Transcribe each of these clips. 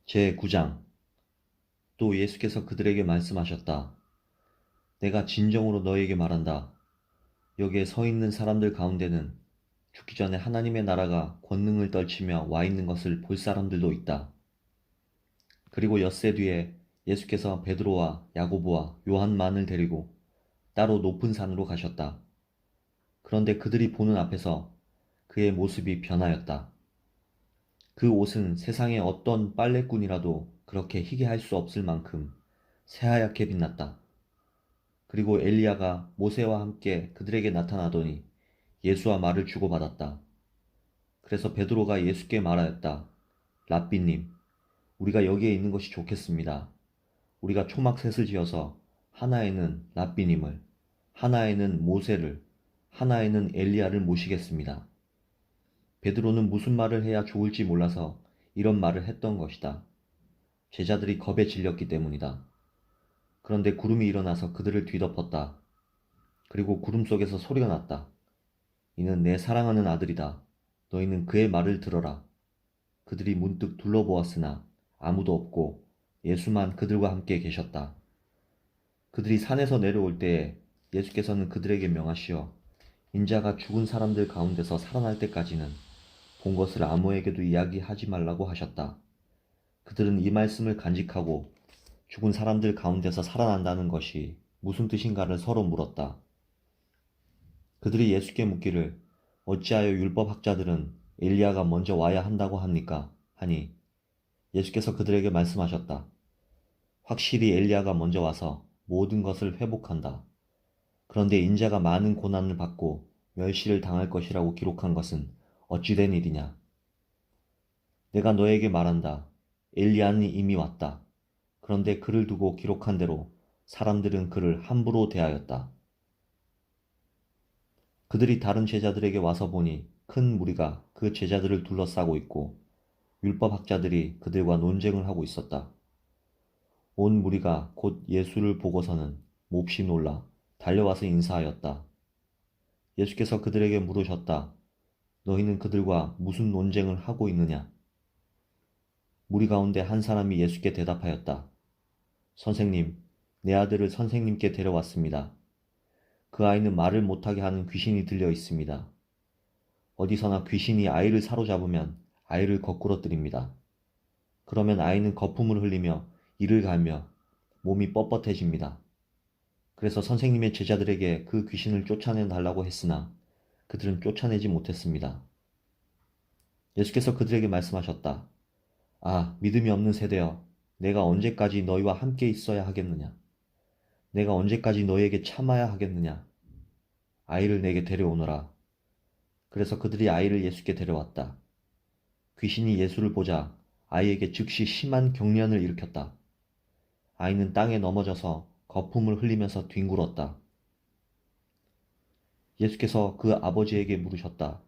제9장. 또 예수께서 그들에게 말씀하셨다. 내가 진정으로 너희에게 말한다. 여기에 서 있는 사람들 가운데는 죽기 전에 하나님의 나라가 권능을 떨치며 와 있는 것을 볼 사람들도 있다. 그리고 엿새 뒤에 예수께서 베드로와 야고보와 요한만을 데리고 따로 높은 산으로 가셨다. 그런데 그들이 보는 앞에서 그의 모습이 변하였다. 그 옷은 세상의 어떤 빨래꾼이라도 그렇게 희게 할 수 없을 만큼 새하얗게 빛났다. 그리고 엘리야가 모세와 함께 그들에게 나타나더니 예수와 말을 주고받았다. 그래서 베드로가 예수께 말하였다. 랍비님, 우리가 여기에 있는 것이 좋겠습니다. 우리가 초막셋을 지어서 하나에는 랍비님을, 하나에는 모세를, 하나에는 엘리야를 모시겠습니다. 베드로는 무슨 말을 해야 좋을지 몰라서 이런 말을 했던 것이다. 제자들이 겁에 질렸기 때문이다. 그런데 구름이 일어나서 그들을 뒤덮었다. 그리고 구름 속에서 소리가 났다. 이는 내 사랑하는 아들이다. 너희는 그의 말을 들어라. 그들이 문득 둘러보았으나 아무도 없고 예수만 그들과 함께 계셨다. 그들이 산에서 내려올 때에 예수께서는 그들에게 명하시어 인자가 죽은 사람들 가운데서 살아날 때까지는 본 것을 아무에게도 이야기하지 말라고 하셨다. 그들은 이 말씀을 간직하고 죽은 사람들 가운데서 살아난다는 것이 무슨 뜻인가를 서로 물었다. 그들이 예수께 묻기를 어찌하여 율법학자들은 엘리야가 먼저 와야 한다고 합니까? 하니 예수께서 그들에게 말씀하셨다. 확실히 엘리야가 먼저 와서 모든 것을 회복한다. 그런데 인자가 많은 고난을 받고 멸시를 당할 것이라고 기록한 것은 어찌 된 일이냐? 내가 너에게 말한다. 엘리야는 이미 왔다. 그런데 그를 두고 기록한 대로 사람들은 그를 함부로 대하였다. 그들이 다른 제자들에게 와서 보니 큰 무리가 그 제자들을 둘러싸고 있고 율법학자들이 그들과 논쟁을 하고 있었다. 온 무리가 곧 예수를 보고서는 몹시 놀라 달려와서 인사하였다. 예수께서 그들에게 물으셨다. 너희는 그들과 무슨 논쟁을 하고 있느냐? 무리 가운데 한 사람이 예수께 대답하였다. 선생님, 내 아들을 선생님께 데려왔습니다. 그 아이는 말을 못하게 하는 귀신이 들려 있습니다. 어디서나 귀신이 아이를 사로잡으면 아이를 거꾸러뜨립니다. 그러면 아이는 거품을 흘리며 이를 갈며 몸이 뻣뻣해집니다. 그래서 선생님의 제자들에게 그 귀신을 쫓아내 달라고 했으나 그들은 쫓아내지 못했습니다. 예수께서 그들에게 말씀하셨다. 아, 믿음이 없는 세대여, 내가 언제까지 너희와 함께 있어야 하겠느냐? 내가 언제까지 너희에게 참아야 하겠느냐? 아이를 내게 데려오너라. 그래서 그들이 아이를 예수께 데려왔다. 귀신이 예수를 보자 아이에게 즉시 심한 경련을 일으켰다. 아이는 땅에 넘어져서 거품을 흘리면서 뒹굴었다. 예수께서 그 아버지에게 물으셨다.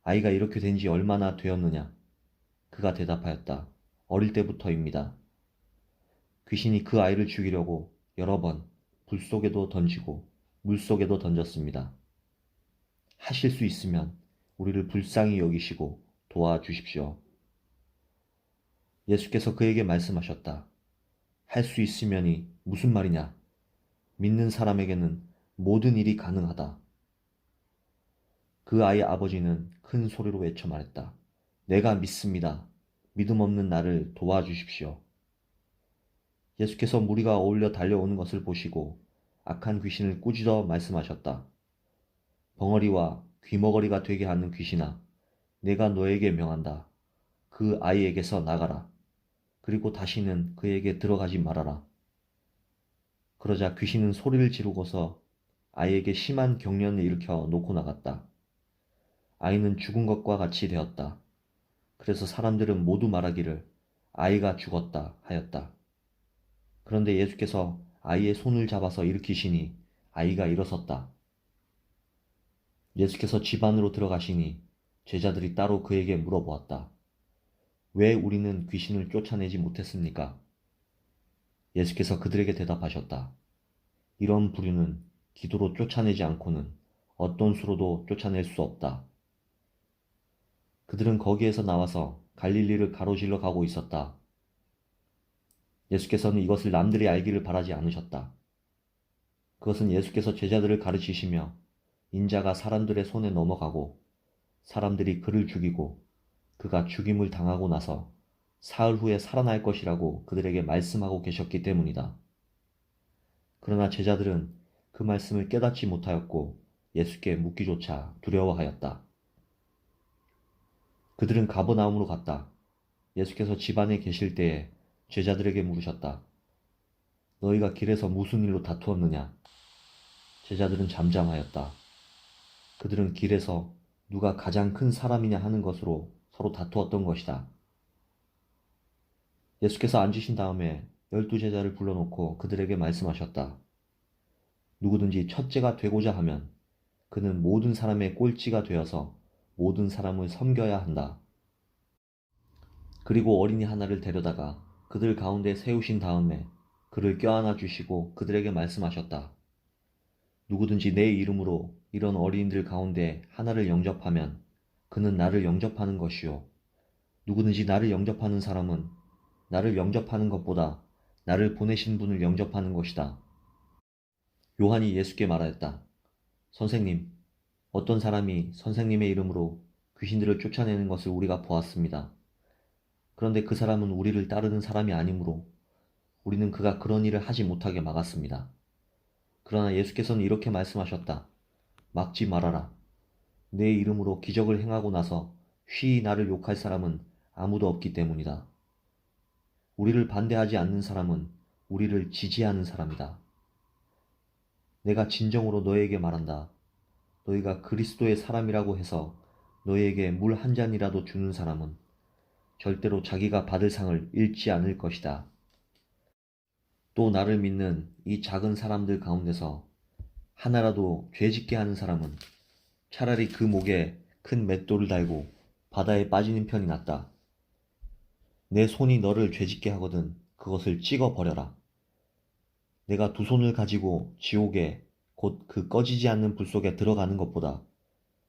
아이가 이렇게 된 지 얼마나 되었느냐? 그가 대답하였다. 어릴 때부터입니다. 귀신이 그 아이를 죽이려고 여러 번 불 속에도 던지고 물 속에도 던졌습니다. 하실 수 있으면 우리를 불쌍히 여기시고 도와주십시오. 예수께서 그에게 말씀하셨다. 할 수 있으면이 무슨 말이냐? 믿는 사람에게는 모든 일이 가능하다. 그 아이의 아버지는 큰 소리로 외쳐 말했다. 내가 믿습니다. 믿음 없는 나를 도와주십시오. 예수께서 무리가 어울려 달려오는 것을 보시고 악한 귀신을 꾸짖어 말씀하셨다. 벙어리와 귀머거리가 되게 하는 귀신아, 내가 너에게 명한다. 그 아이에게서 나가라. 그리고 다시는 그에게 들어가지 말아라. 그러자 귀신은 소리를 지르고서 아이에게 심한 경련을 일으켜 놓고 나갔다. 아이는 죽은 것과 같이 되었다. 그래서 사람들은 모두 말하기를 아이가 죽었다 하였다. 그런데 예수께서 아이의 손을 잡아서 일으키시니 아이가 일어섰다. 예수께서 집 안으로 들어가시니 제자들이 따로 그에게 물어보았다. 왜 우리는 귀신을 쫓아내지 못했습니까? 예수께서 그들에게 대답하셨다. 이런 부류는 기도로 쫓아내지 않고는 어떤 수로도 쫓아낼 수 없다. 그들은 거기에서 나와서 갈릴리를 가로질러 가고 있었다. 예수께서는 이것을 남들이 알기를 바라지 않으셨다. 그것은 예수께서 제자들을 가르치시며 인자가 사람들의 손에 넘어가고 사람들이 그를 죽이고 그가 죽임을 당하고 나서 사흘 후에 살아날 것이라고 그들에게 말씀하고 계셨기 때문이다. 그러나 제자들은 그 말씀을 깨닫지 못하였고 예수께 묻기조차 두려워하였다. 그들은 가버나움으로 갔다. 예수께서 집 안에 계실 때에 제자들에게 물으셨다. 너희가 길에서 무슨 일로 다투었느냐? 제자들은 잠잠하였다. 그들은 길에서 누가 가장 큰 사람이냐 하는 것으로 서로 다투었던 것이다. 예수께서 앉으신 다음에 12제자를 불러놓고 그들에게 말씀하셨다. 누구든지 첫째가 되고자 하면 그는 모든 사람의 꼴찌가 되어서 모든 사람을 섬겨야 한다. 그리고 어린이 하나를 데려다가 그들 가운데 세우신 다음에 그를 껴안아 주시고 그들에게 말씀하셨다. 누구든지 내 이름으로 이런 어린이들 가운데 하나를 영접하면 그는 나를 영접하는 것이요. 누구든지 나를 영접하는 사람은 나를 영접하는 것보다 나를 보내신 분을 영접하는 것이다. 요한이 예수께 말하였다. 선생님, 어떤 사람이 선생님의 이름으로 귀신들을 쫓아내는 것을 우리가 보았습니다. 그런데 그 사람은 우리를 따르는 사람이 아니므로 우리는 그가 그런 일을 하지 못하게 막았습니다. 그러나 예수께서는 이렇게 말씀하셨다. 막지 말아라. 내 이름으로 기적을 행하고 나서 쉬이 나를 욕할 사람은 아무도 없기 때문이다. 우리를 반대하지 않는 사람은 우리를 지지하는 사람이다. 내가 진정으로 너희에게 말한다. 너희가 그리스도의 사람이라고 해서 너희에게 물 한 잔이라도 주는 사람은 절대로 자기가 받을 상을 잃지 않을 것이다. 또 나를 믿는 이 작은 사람들 가운데서 하나라도 죄짓게 하는 사람은 차라리 그 목에 큰 맷돌을 달고 바다에 빠지는 편이 낫다. 내 손이 너를 죄짓게 하거든 그것을 찍어 버려라. 내가 두 손을 가지고 지옥에 곧 그 꺼지지 않는 불 속에 들어가는 것보다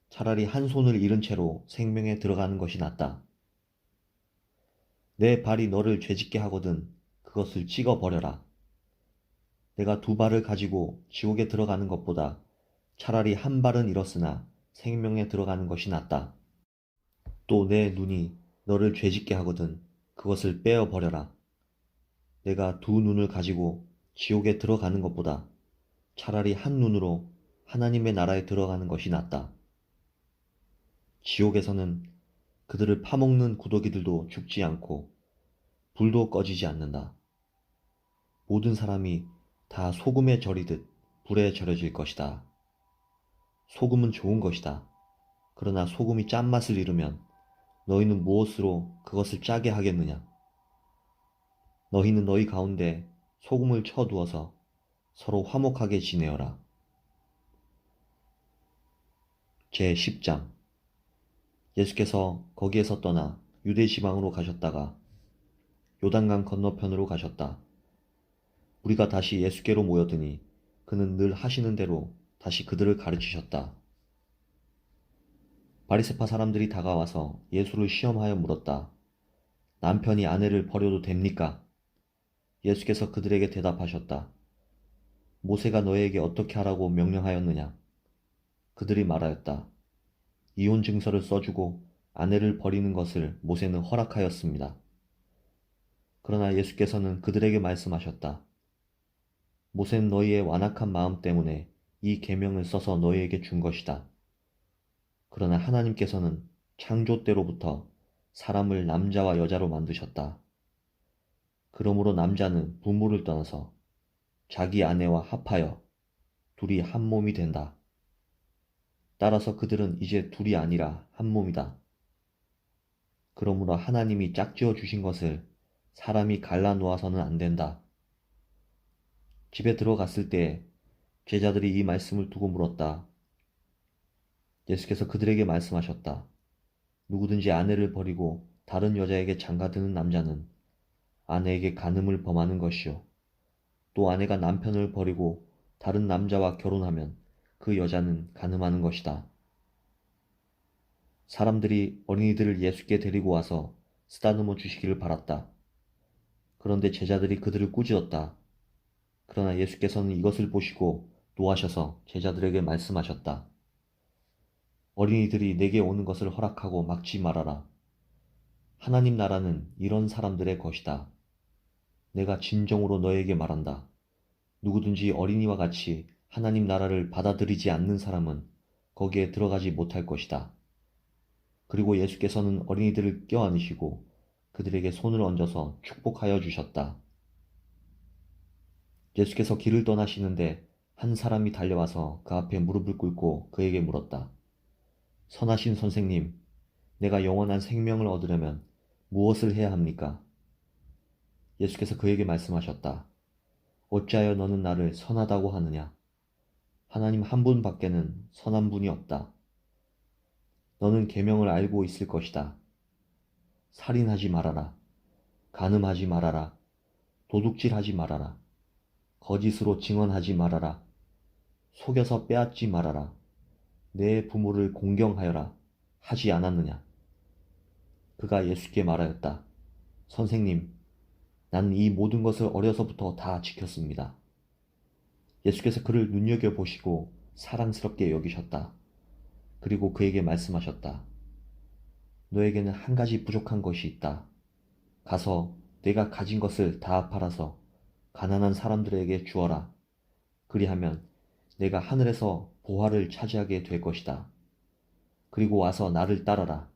차라리 한 손을 잃은 채로 생명에 들어가는 것이 낫다. 내 발이 너를 죄짓게 하거든 그것을 찍어 버려라. 내가 두 발을 가지고 지옥에 들어가는 것보다 차라리 한 발은 잃었으나 생명에 들어가는 것이 낫다. 또 내 눈이 너를 죄짓게 하거든 그것을 빼어 버려라. 내가 두 눈을 가지고 지옥에 들어가는 것보다 차라리 한 눈으로 하나님의 나라에 들어가는 것이 낫다. 지옥에서는 그들을 파먹는 구더기들도 죽지 않고 불도 꺼지지 않는다. 모든 사람이 다 소금에 절이듯 불에 절여질 것이다. 소금은 좋은 것이다. 그러나 소금이 짠맛을 잃으면 너희는 무엇으로 그것을 짜게 하겠느냐? 너희는 너희 가운데 소금을 쳐두어서 서로 화목하게 지내어라. 제10장 예수께서 거기에서 떠나 유대 지방으로 가셨다가 요단강 건너편으로 가셨다. 우리가 다시 예수께로 모여드니 그는 늘 하시는 대로 다시 그들을 가르치셨다. 바리새파 사람들이 다가와서 예수를 시험하여 물었다. 남편이 아내를 버려도 됩니까? 예수께서 그들에게 대답하셨다. 모세가 너희에게 어떻게 하라고 명령하였느냐? 그들이 말하였다. 이혼 증서를 써주고 아내를 버리는 것을 모세는 허락하였습니다. 그러나 예수께서는 그들에게 말씀하셨다. 모세는 너희의 완악한 마음 때문에 이 계명을 써서 너희에게 준 것이다. 그러나 하나님께서는 창조 때로부터 사람을 남자와 여자로 만드셨다. 그러므로 남자는 부모를 떠나서 자기 아내와 합하여 둘이 한 몸이 된다. 따라서 그들은 이제 둘이 아니라 한 몸이다. 그러므로 하나님이 짝지어 주신 것을 사람이 갈라 놓아서는 안 된다. 집에 들어갔을 때 제자들이 이 말씀을 두고 물었다. 예수께서 그들에게 말씀하셨다. 누구든지 아내를 버리고 다른 여자에게 장가드는 남자는 아내에게 간음을 범하는 것이요. 또 아내가 남편을 버리고 다른 남자와 결혼하면 그 여자는 간음하는 것이다. 사람들이 어린이들을 예수께 데리고 와서 쓰다듬어 주시기를 바랐다. 그런데 제자들이 그들을 꾸짖었다. 그러나 예수께서는 이것을 보시고 노하셔서 제자들에게 말씀하셨다. 어린이들이 내게 오는 것을 허락하고 막지 말아라. 하나님 나라는 이런 사람들의 것이다. 내가 진정으로 너에게 말한다. 누구든지 어린이와 같이 하나님 나라를 받아들이지 않는 사람은 거기에 들어가지 못할 것이다. 그리고 예수께서는 어린이들을 껴안으시고 그들에게 손을 얹어서 축복하여 주셨다. 예수께서 길을 떠나시는데 한 사람이 달려와서 그 앞에 무릎을 꿇고 그에게 물었다. 선하신 선생님, 내가 영원한 생명을 얻으려면 무엇을 해야 합니까? 예수께서 그에게 말씀하셨다. 어찌하여 너는 나를 선하다고 하느냐? 하나님 한 분밖에는 선한 분이 없다. 너는 계명을 알고 있을 것이다. 살인하지 말아라. 간음하지 말아라. 도둑질하지 말아라. 거짓으로 증언하지 말아라. 속여서 빼앗지 말아라. 내 부모를 공경하여라. 하지 않았느냐? 그가 예수께 말하였다. 선생님, 나는 이 모든 것을 어려서부터 다 지켰습니다. 예수께서 그를 눈여겨보시고 사랑스럽게 여기셨다. 그리고 그에게 말씀하셨다. 너에게는 한 가지 부족한 것이 있다. 가서 내가 가진 것을 다 팔아서 가난한 사람들에게 주어라. 그리하면 내가 하늘에서 보화를 차지하게 될 것이다. 그리고 와서 나를 따르라.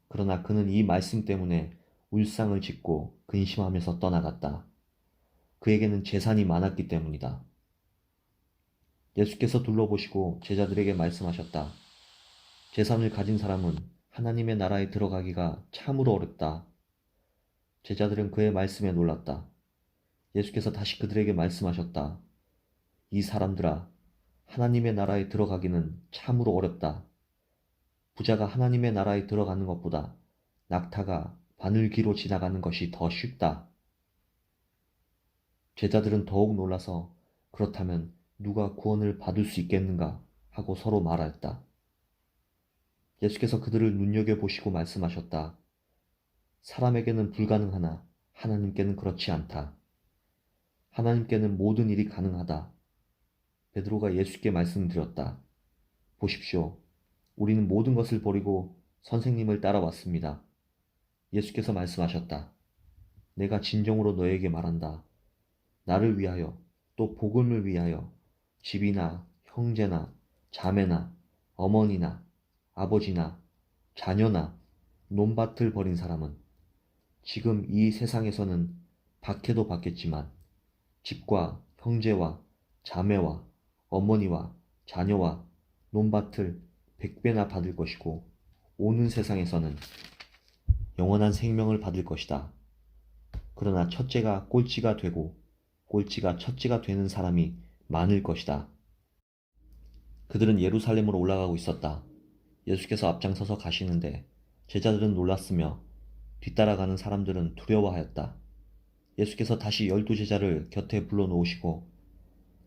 그러나 그는 이 말씀 때문에 울상을 짓고 근심하면서 떠나갔다. 그에게는 재산이 많았기 때문이다. 예수께서 둘러보시고 제자들에게 말씀하셨다. 재산을 가진 사람은 하나님의 나라에 들어가기가 참으로 어렵다. 제자들은 그의 말씀에 놀랐다. 예수께서 다시 그들에게 말씀하셨다. 이 사람들아, 하나님의 나라에 들어가기는 참으로 어렵다. 부자가 하나님의 나라에 들어가는 것보다 낙타가 바늘귀로 지나가는 것이 더 쉽다. 제자들은 더욱 놀라서 그렇다면 누가 구원을 받을 수 있겠는가 하고 서로 말하였다. 예수께서 그들을 눈여겨보시고 말씀하셨다. 사람에게는 불가능하나 하나님께는 그렇지 않다. 하나님께는 모든 일이 가능하다. 베드로가 예수께 말씀드렸다. 보십시오. 우리는 모든 것을 버리고 선생님을 따라왔습니다. 예수께서 말씀하셨다. 내가 진정으로 너에게 말한다. 나를 위하여 또 복음을 위하여 집이나 형제나 자매나 어머니나 아버지나 자녀나 논밭을 버린 사람은 지금 이 세상에서는 박해도 받겠지만 집과 형제와 자매와 어머니와 자녀와 논밭을 100배나 받을 것이고 오는 세상에서는 영원한 생명을 받을 것이다. 그러나 첫째가 꼴찌가 되고 꼴찌가 첫째가 되는 사람이 많을 것이다. 그들은 예루살렘으로 올라가고 있었다. 예수께서 앞장서서 가시는데 제자들은 놀랐으며 뒤따라가는 사람들은 두려워하였다. 예수께서 다시 12제자를 곁에 불러놓으시고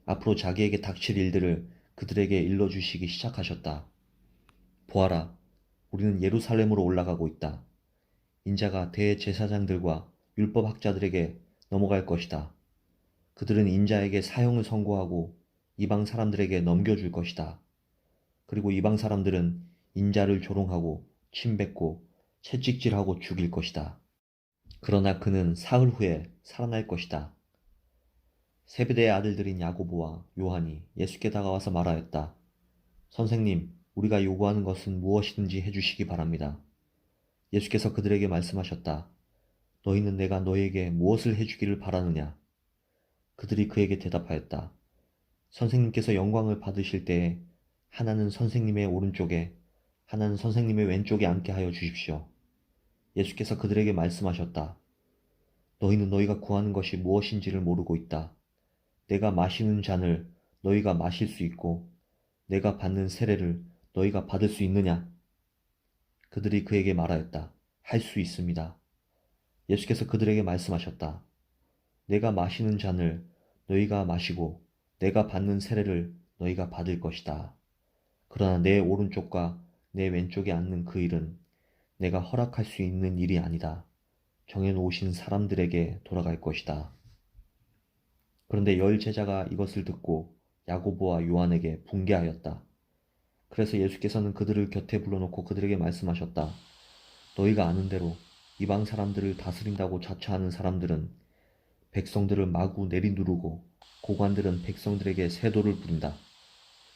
앞으로 자기에게 닥칠 일들을 그들에게 일러주시기 시작하셨다. 보아라, 우리는 예루살렘으로 올라가고 있다. 인자가 대제사장들과 율법학자들에게 넘어갈 것이다. 그들은 인자에게 사형을 선고하고 이방 사람들에게 넘겨줄 것이다. 그리고 이방 사람들은 인자를 조롱하고 침뱉고 채찍질하고 죽일 것이다. 그러나 그는 사흘 후에 살아날 것이다. 세베대의 아들들인 야고보와 요한이 예수께 다가와서 말하였다. 선생님, 우리가 요구하는 것은 무엇이든지 해주시기 바랍니다. 예수께서 그들에게 말씀하셨다. 너희는 내가 너희에게 무엇을 해주기를 바라느냐? 그들이 그에게 대답하였다. 선생님께서 영광을 받으실 때에 하나는 선생님의 오른쪽에 하나는 선생님의 왼쪽에 앉게 하여 주십시오. 예수께서 그들에게 말씀하셨다. 너희는 너희가 구하는 것이 무엇인지를 모르고 있다. 내가 마시는 잔을 너희가 마실 수 있고 내가 받는 세례를 너희가 받을 수 있느냐? 그들이 그에게 말하였다. 할 수 있습니다. 예수께서 그들에게 말씀하셨다. 내가 마시는 잔을 너희가 마시고 내가 받는 세례를 너희가 받을 것이다. 그러나 내 오른쪽과 내 왼쪽에 앉는 그 일은 내가 허락할 수 있는 일이 아니다. 정해놓으신 사람들에게 돌아갈 것이다. 그런데 열 제자가 이것을 듣고 야고보와 요한에게 분개하였다. 그래서 예수께서는 그들을 곁에 불러놓고 그들에게 말씀하셨다. 너희가 아는 대로 이방 사람들을 다스린다고 자처하는 사람들은 백성들을 마구 내리누르고 고관들은 백성들에게 세도를 부린다.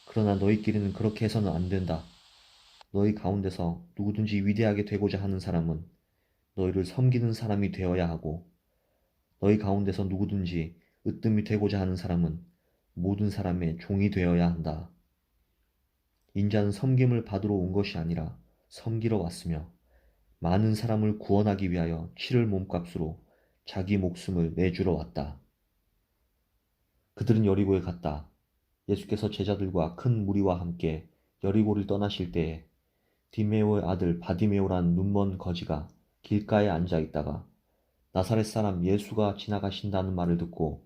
그러나 너희끼리는 그렇게 해서는 안 된다. 너희 가운데서 누구든지 위대하게 되고자 하는 사람은 너희를 섬기는 사람이 되어야 하고 너희 가운데서 누구든지 으뜸이 되고자 하는 사람은 모든 사람의 종이 되어야 한다. 인자는 섬김을 받으러 온 것이 아니라 섬기러 왔으며 많은 사람을 구원하기 위하여 치를 몸값으로 자기 목숨을 내주러 왔다. 그들은 여리고에 갔다. 예수께서 제자들과 큰 무리와 함께 여리고를 떠나실 때에 디메오의 아들 바디메오라는 눈먼 거지가 길가에 앉아 있다가 나사렛 사람 예수가 지나가신다는 말을 듣고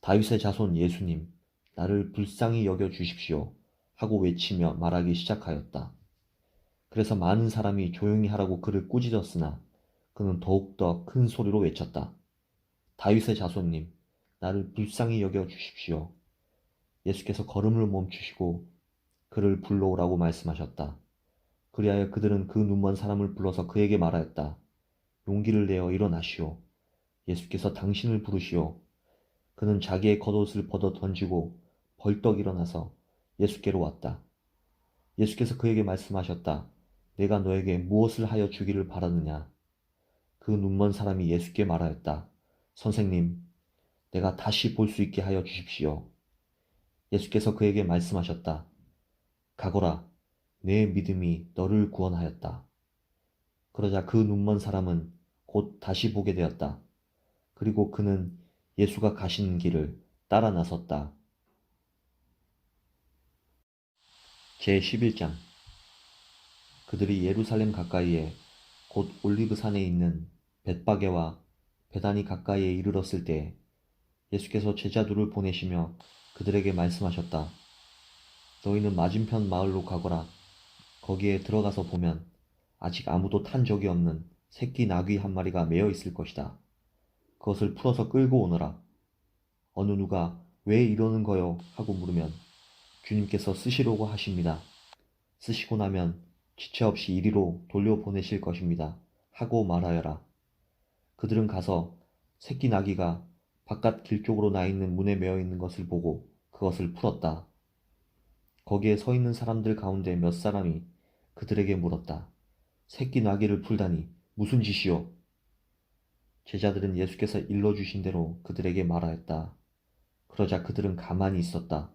다윗의 자손 예수님, 나를 불쌍히 여겨 주십시오 하고 외치며 말하기 시작하였다. 그래서 많은 사람이 조용히 하라고 그를 꾸짖었으나 그는 더욱더 큰 소리로 외쳤다. 다윗의 자손님, 나를 불쌍히 여겨 주십시오. 예수께서 걸음을 멈추시고 그를 불러오라고 말씀하셨다. 그리하여 그들은 그 눈먼 사람을 불러서 그에게 말하였다. 용기를 내어 일어나시오. 예수께서 당신을 부르시오. 그는 자기의 겉옷을 벗어 던지고 벌떡 일어나서 예수께로 왔다. 예수께서 그에게 말씀하셨다. 내가 너에게 무엇을 하여 주기를 바라느냐? 그 눈먼 사람이 예수께 말하였다. 선생님, 내가 다시 볼 수 있게 하여 주십시오. 예수께서 그에게 말씀하셨다. 가거라, 내 믿음이 너를 구원하였다. 그러자 그 눈먼 사람은 곧 다시 보게 되었다. 그리고 그는 예수가 가시는 길을 따라 나섰다. 제11장 그들이 예루살렘 가까이에 곧 올리브산에 있는 벳바게와 베다니 가까이에 이르렀을 때 예수께서 제자들을 보내시며 그들에게 말씀하셨다. 너희는 맞은편 마을로 가거라. 거기에 들어가서 보면 아직 아무도 탄 적이 없는 새끼 나귀 한 마리가 매어 있을 것이다. 그것을 풀어서 끌고 오너라. 어느 누가 왜 이러는 거요? 하고 물으면 주님께서 쓰시려고 하십니다. 쓰시고 나면 지체 없이 이리로 돌려보내실 것입니다. 하고 말하여라. 그들은 가서 새끼 나귀가 바깥 길 쪽으로 나 있는 문에 매어 있는 것을 보고 그것을 풀었다. 거기에 서 있는 사람들 가운데 몇 사람이 그들에게 물었다. 새끼 나귀를 풀다니 무슨 짓이요? 제자들은 예수께서 일러주신 대로 그들에게 말하였다. 그러자 그들은 가만히 있었다.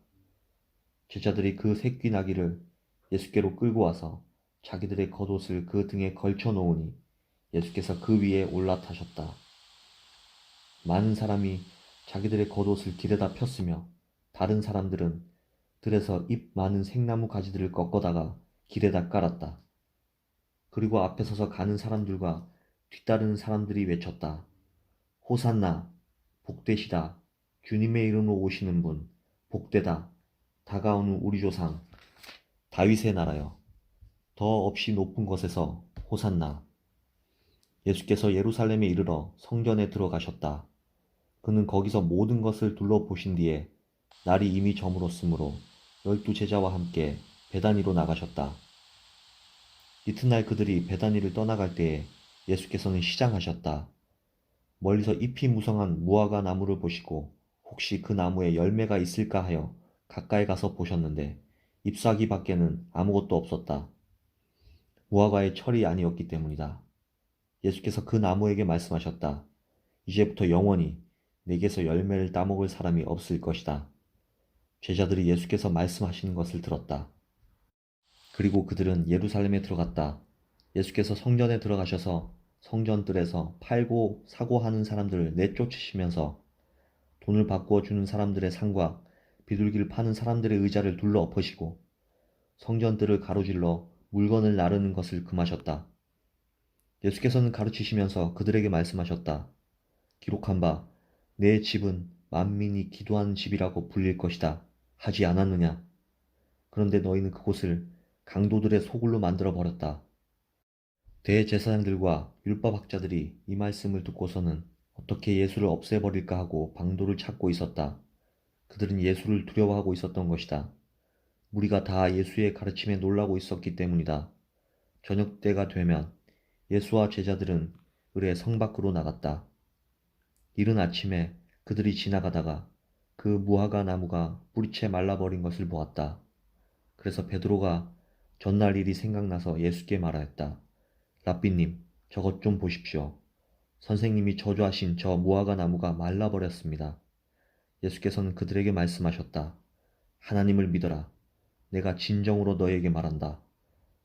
제자들이 그 새끼 나귀를 예수께로 끌고 와서 자기들의 겉옷을 그 등에 걸쳐 놓으니 예수께서 그 위에 올라타셨다. 많은 사람이 자기들의 겉옷을 길에다 폈으며 다른 사람들은 들에서 잎 많은 생나무 가지들을 꺾어다가 길에다 깔았다. 그리고 앞에 서서 가는 사람들과 뒤따르는 사람들이 외쳤다. 호산나, 복되시다. 주님의 이름으로 오시는 분, 복되다. 다가오는 우리 조상, 다윗의 나라여. 더 없이 높은 곳에서 호산나. 예수께서 예루살렘에 이르러 성전에 들어가셨다. 그는 거기서 모든 것을 둘러보신 뒤에 날이 이미 저물었으므로 12제자와 함께 베다니로 나가셨다. 이튿날 그들이 베다니를 떠나갈 때에 예수께서는 시장하셨다. 멀리서 잎이 무성한 무화과 나무를 보시고 혹시 그 나무에 열매가 있을까 하여 가까이 가서 보셨는데 잎사귀 밖에는 아무것도 없었다. 무화과의 철이 아니었기 때문이다. 예수께서 그 나무에게 말씀하셨다. 이제부터 영원히 내게서 열매를 따먹을 사람이 없을 것이다. 제자들이 예수께서 말씀하시는 것을 들었다. 그리고 그들은 예루살렘에 들어갔다. 예수께서 성전에 들어가셔서 성전들에서 팔고 사고 하는 사람들을 내쫓으시면서 돈을 바꾸어 주는 사람들의 상과 비둘기를 파는 사람들의 의자를 둘러 엎으시고 성전들을 가로질러 물건을 나르는 것을 금하셨다. 예수께서는 가르치시면서 그들에게 말씀하셨다. 기록한 바 내 집은 만민이 기도하는 집이라고 불릴 것이다. 하지 않았느냐? 그런데 너희는 그곳을 강도들의 소굴로 만들어 버렸다. 대제사장들과 율법학자들이 이 말씀을 듣고서는 어떻게 예수를 없애버릴까 하고 방도를 찾고 있었다. 그들은 예수를 두려워하고 있었던 것이다. 무리가 다 예수의 가르침에 놀라고 있었기 때문이다. 저녁 때가 되면 예수와 제자들은 을의 성 밖으로 나갔다. 이른 아침에 그들이 지나가다가 그 무화과 나무가 뿌리채 말라버린 것을 보았다. 그래서 베드로가 전날 일이 생각나서 예수께 말하였다. 랍비님, 저것 좀 보십시오. 선생님이 저주하신 저 무화과 나무가 말라버렸습니다. 예수께서는 그들에게 말씀하셨다. 하나님을 믿어라. 내가 진정으로 너에게 말한다.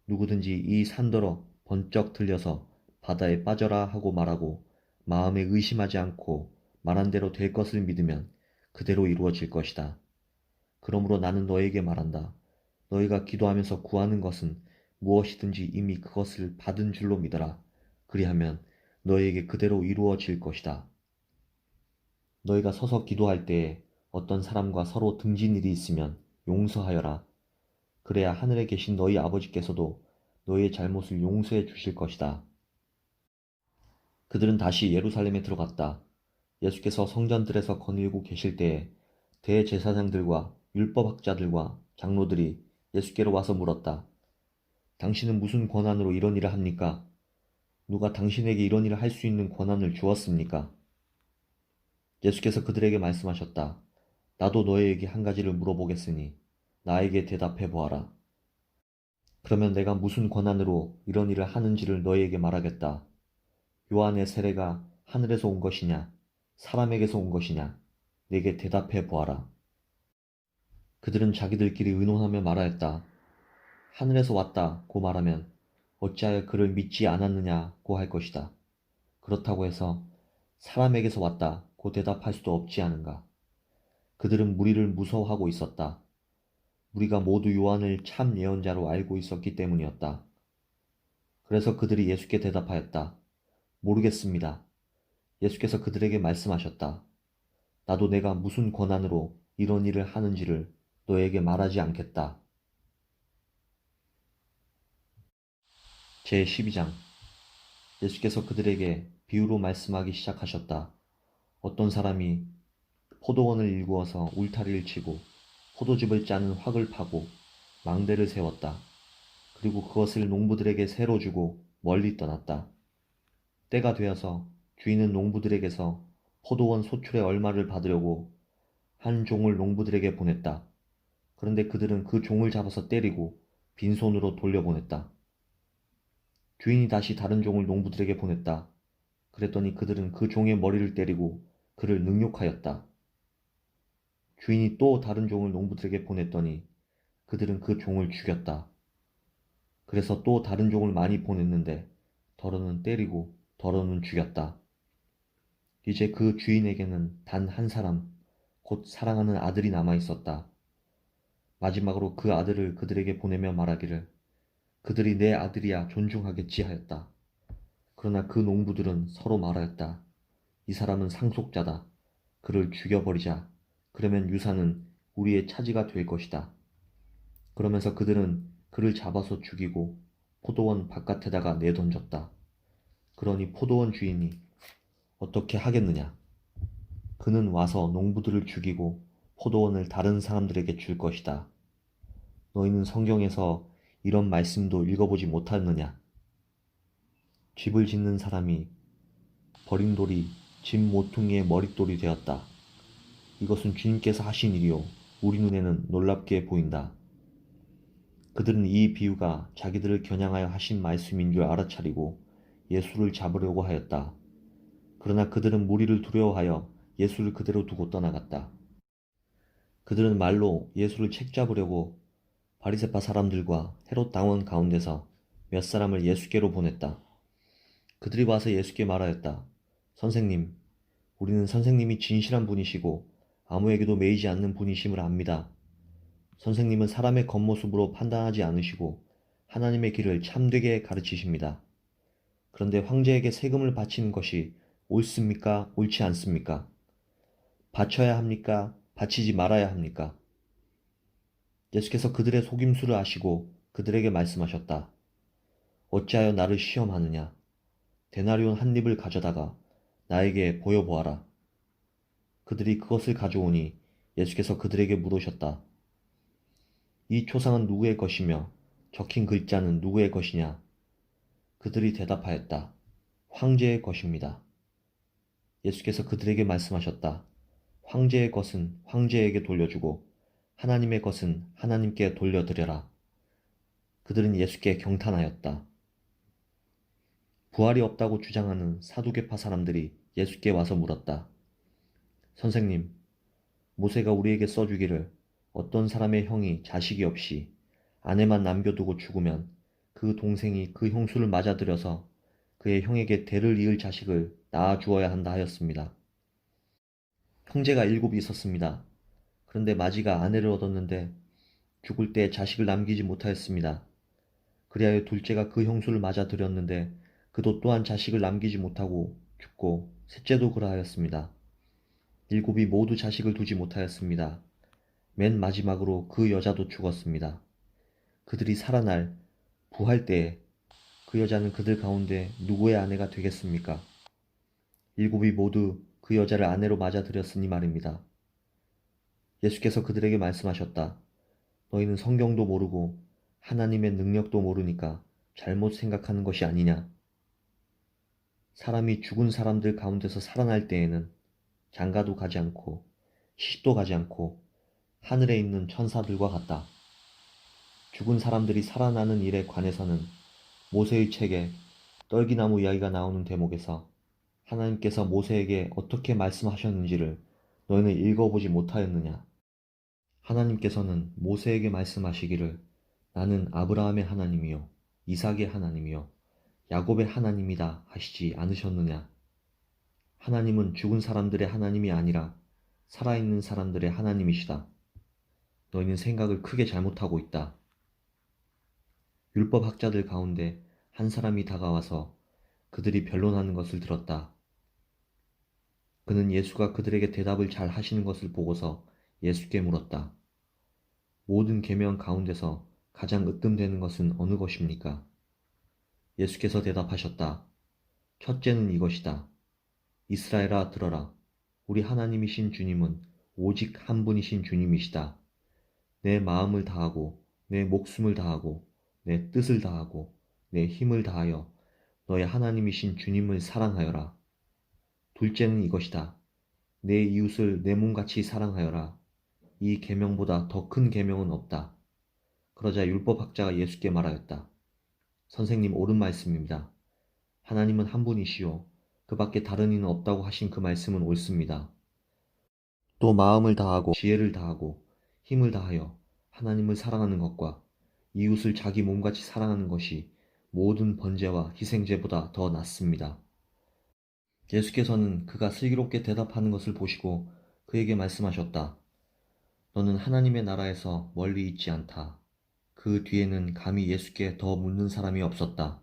누구든지 이 산더러 번쩍 들려서 바다에 빠져라 하고 말하고 마음에 의심하지 않고 말한 대로 될 것을 믿으면 그대로 이루어질 것이다. 그러므로 나는 너에게 말한다. 너희가 기도하면서 구하는 것은 무엇이든지 이미 그것을 받은 줄로 믿어라. 그리하면 너희에게 그대로 이루어질 것이다. 너희가 서서 기도할 때에 어떤 사람과 서로 등진 일이 있으면 용서하여라. 그래야 하늘에 계신 너희 아버지께서도 너희의 잘못을 용서해 주실 것이다. 그들은 다시 예루살렘에 들어갔다. 예수께서 성전들에서 거닐고 계실 때에 대제사장들과 율법학자들과 장로들이 예수께로 와서 물었다. 당신은 무슨 권한으로 이런 일을 합니까? 누가 당신에게 이런 일을 할 수 있는 권한을 주었습니까? 예수께서 그들에게 말씀하셨다. 나도 너희에게 한 가지를 물어보겠으니 나에게 대답해 보아라. 그러면 내가 무슨 권한으로 이런 일을 하는지를 너희에게 말하겠다. 요한의 세례가 하늘에서 온 것이냐, 사람에게서 온 것이냐, 내게 대답해 보아라. 그들은 자기들끼리 의논하며 말하였다. 하늘에서 왔다고 말하면 어찌하여 그를 믿지 않았느냐고 할 것이다. 그렇다고 해서 사람에게서 왔다고 대답할 수도 없지 않은가. 그들은 무리를 무서워하고 있었다. 무리가 모두 요한을 참 예언자로 알고 있었기 때문이었다. 그래서 그들이 예수께 대답하였다. 모르겠습니다. 예수께서 그들에게 말씀하셨다. 나도 내가 무슨 권한으로 이런 일을 하는지를 너에게 말하지 않겠다. 제12장 예수께서 그들에게 비유로 말씀하기 시작하셨다. 어떤 사람이 포도원을 일구어서 울타리를 치고 포도즙을 짜는 확을 파고 망대를 세웠다. 그리고 그것을 농부들에게 새로 주고 멀리 떠났다. 때가 되어서 주인은 농부들에게서 포도원 소출의 얼마를 받으려고 한 종을 농부들에게 보냈다. 그런데 그들은 그 종을 잡아서 때리고 빈손으로 돌려보냈다. 주인이 다시 다른 종을 농부들에게 보냈다. 그랬더니 그들은 그 종의 머리를 때리고 그를 능욕하였다. 주인이 또 다른 종을 농부들에게 보냈더니 그들은 그 종을 죽였다. 그래서 또 다른 종을 많이 보냈는데 더러는 때리고 더러는 죽였다. 이제 그 주인에게는 단 한 사람, 곧 사랑하는 아들이 남아 있었다. 마지막으로 그 아들을 그들에게 보내며 말하기를 그들이 내 아들이야 존중하겠지 하였다. 그러나 그 농부들은 서로 말하였다. 이 사람은 상속자다. 그를 죽여버리자. 그러면 유산은 우리의 차지가 될 것이다. 그러면서 그들은 그를 잡아서 죽이고 포도원 바깥에다가 내던졌다. 그러니 포도원 주인이 어떻게 하겠느냐? 그는 와서 농부들을 죽이고 포도원을 다른 사람들에게 줄 것이다. 너희는 성경에서 이런 말씀도 읽어보지 못하느냐? 집을 짓는 사람이 버린 돌이 집 모퉁이의 머릿돌이 되었다. 이것은 주님께서 하신 일이요. 우리 눈에는 놀랍게 보인다. 그들은 이 비유가 자기들을 겨냥하여 하신 말씀인 줄 알아차리고 예수를 잡으려고 하였다. 그러나 그들은 무리를 두려워하여 예수를 그대로 두고 떠나갔다. 그들은 말로 예수를 책잡으려고 바리새파 사람들과 헤롯 당원 가운데서 몇 사람을 예수께로 보냈다. 그들이 와서 예수께 말하였다. 선생님, 우리는 선생님이 진실한 분이시고 아무에게도 매이지 않는 분이심을 압니다. 선생님은 사람의 겉모습으로 판단하지 않으시고 하나님의 길을 참되게 가르치십니다. 그런데 황제에게 세금을 바치는 것이 옳습니까? 옳지 않습니까? 바쳐야 합니까? 바치지 말아야 합니까? 예수께서 그들의 속임수를 아시고 그들에게 말씀하셨다. 어찌하여 나를 시험하느냐? 데나리온 한 입을 가져다가 나에게 보여보아라. 그들이 그것을 가져오니 예수께서 그들에게 물으셨다. 이 초상은 누구의 것이며 적힌 글자는 누구의 것이냐? 그들이 대답하였다. 황제의 것입니다. 예수께서 그들에게 말씀하셨다. 황제의 것은 황제에게 돌려주고 하나님의 것은 하나님께 돌려드려라. 그들은 예수께 경탄하였다. 부활이 없다고 주장하는 사두개파 사람들이 예수께 와서 물었다. 선생님, 모세가 우리에게 써주기를 어떤 사람의 형이 자식이 없이 아내만 남겨두고 죽으면 그 동생이 그 형수를 맞아들여서 그의 형에게 대를 이을 자식을 낳아 주어야 한다 하였습니다. 형제가 7이 있었습니다. 그런데 마지가 아내를 얻었는데 죽을 때 자식을 남기지 못하였습니다. 그리하여 둘째가 그 형수를 맞아들였는데 그도 또한 자식을 남기지 못하고 죽고 셋째도 그러하였습니다. 7이 모두 자식을 두지 못하였습니다. 맨 마지막으로 그 여자도 죽었습니다. 그들이 살아날 부활 때에 그 여자는 그들 가운데 누구의 아내가 되겠습니까? 7이 모두 그 여자를 아내로 맞아들였으니 말입니다. 예수께서 그들에게 말씀하셨다. 너희는 성경도 모르고 하나님의 능력도 모르니까 잘못 생각하는 것이 아니냐. 사람이 죽은 사람들 가운데서 살아날 때에는 장가도 가지 않고 시집도 가지 않고 하늘에 있는 천사들과 같다. 죽은 사람들이 살아나는 일에 관해서는 모세의 책에 떨기나무 이야기가 나오는 대목에서 하나님께서 모세에게 어떻게 말씀하셨는지를 너희는 읽어보지 못하였느냐. 하나님께서는 모세에게 말씀하시기를 나는 아브라함의 하나님이요 이삭의 하나님이요 야곱의 하나님이다 하시지 않으셨느냐. 하나님은 죽은 사람들의 하나님이 아니라 살아있는 사람들의 하나님이시다. 너희는 생각을 크게 잘못하고 있다. 율법학자들 가운데 한 사람이 다가와서 그들이 변론하는 것을 들었다. 그는 예수가 그들에게 대답을 잘 하시는 것을 보고서 예수께 물었다. 모든 계명 가운데서 가장 으뜸되는 것은 어느 것입니까? 예수께서 대답하셨다. 첫째는 이것이다. 이스라엘아 들어라. 우리 하나님이신 주님은 오직 한 분이신 주님이시다. 내 마음을 다하고 내 목숨을 다하고 내 뜻을 다하고 내 힘을 다하여 너의 하나님이신 주님을 사랑하여라. 둘째는 이것이다. 내 이웃을 내 몸같이 사랑하여라. 이 계명보다 더 큰 계명은 없다. 그러자 율법학자가 예수께 말하였다. 선생님 옳은 말씀입니다. 하나님은 한 분이시오. 그 밖에 다른 이는 없다고 하신 그 말씀은 옳습니다. 또 마음을 다하고 지혜를 다하고 힘을 다하여 하나님을 사랑하는 것과 이웃을 자기 몸같이 사랑하는 것이 모든 번제와 희생제보다 더 낫습니다. 예수께서는 그가 슬기롭게 대답하는 것을 보시고 그에게 말씀하셨다. 너는 하나님의 나라에서 멀리 있지 않다. 그 뒤에는 감히 예수께 더 묻는 사람이 없었다.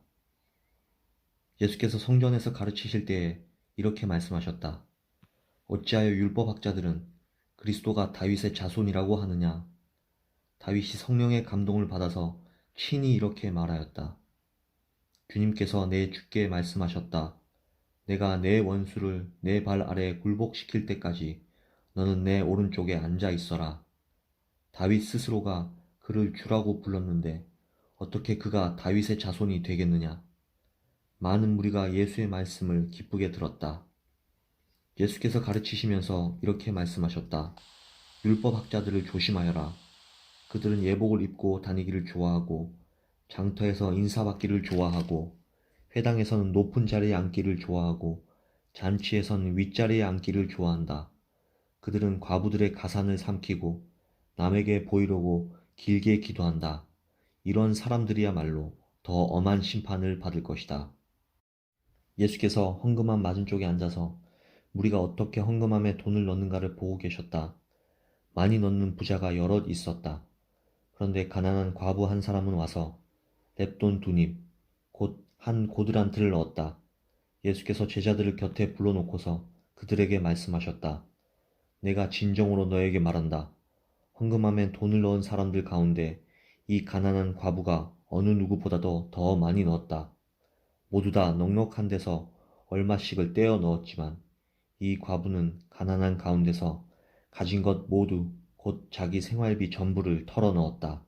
예수께서 성전에서 가르치실 때에 이렇게 말씀하셨다. 어찌하여 율법학자들은 그리스도가 다윗의 자손이라고 하느냐? 다윗이 성령의 감동을 받아서 친히 이렇게 말하였다. 주님께서 내 주께 말씀하셨다. 내가 내 원수를 내 발 아래에 굴복시킬 때까지 너는 내 오른쪽에 앉아 있어라. 다윗 스스로가 그를 주라고 불렀는데 어떻게 그가 다윗의 자손이 되겠느냐? 많은 무리가 예수의 말씀을 기쁘게 들었다. 예수께서 가르치시면서 이렇게 말씀하셨다. 율법학자들을 조심하여라. 그들은 예복을 입고 다니기를 좋아하고 장터에서 인사받기를 좋아하고 회당에서는 높은 자리에 앉기를 좋아하고 잔치에서는 윗자리에 앉기를 좋아한다. 그들은 과부들의 가산을 삼키고 남에게 보이려고 길게 기도한다. 이런 사람들이야말로 더 엄한 심판을 받을 것이다. 예수께서 헌금함 맞은쪽에 앉아서 무리가 어떻게 헌금함에 돈을 넣는가를 보고 계셨다. 많이 넣는 부자가 여럿 있었다. 그런데 가난한 과부 한 사람은 와서 냅돈 2닙, 곧 한 고드란트를 넣었다. 예수께서 제자들을 곁에 불러놓고서 그들에게 말씀하셨다. 내가 진정으로 너에게 말한다. 헌금함에 돈을 넣은 사람들 가운데 이 가난한 과부가 어느 누구보다도 더 많이 넣었다. 모두 다 넉넉한 데서 얼마씩을 떼어 넣었지만 이 과부는 가난한 가운데서 가진 것 모두 곧 자기 생활비 전부를 털어 넣었다.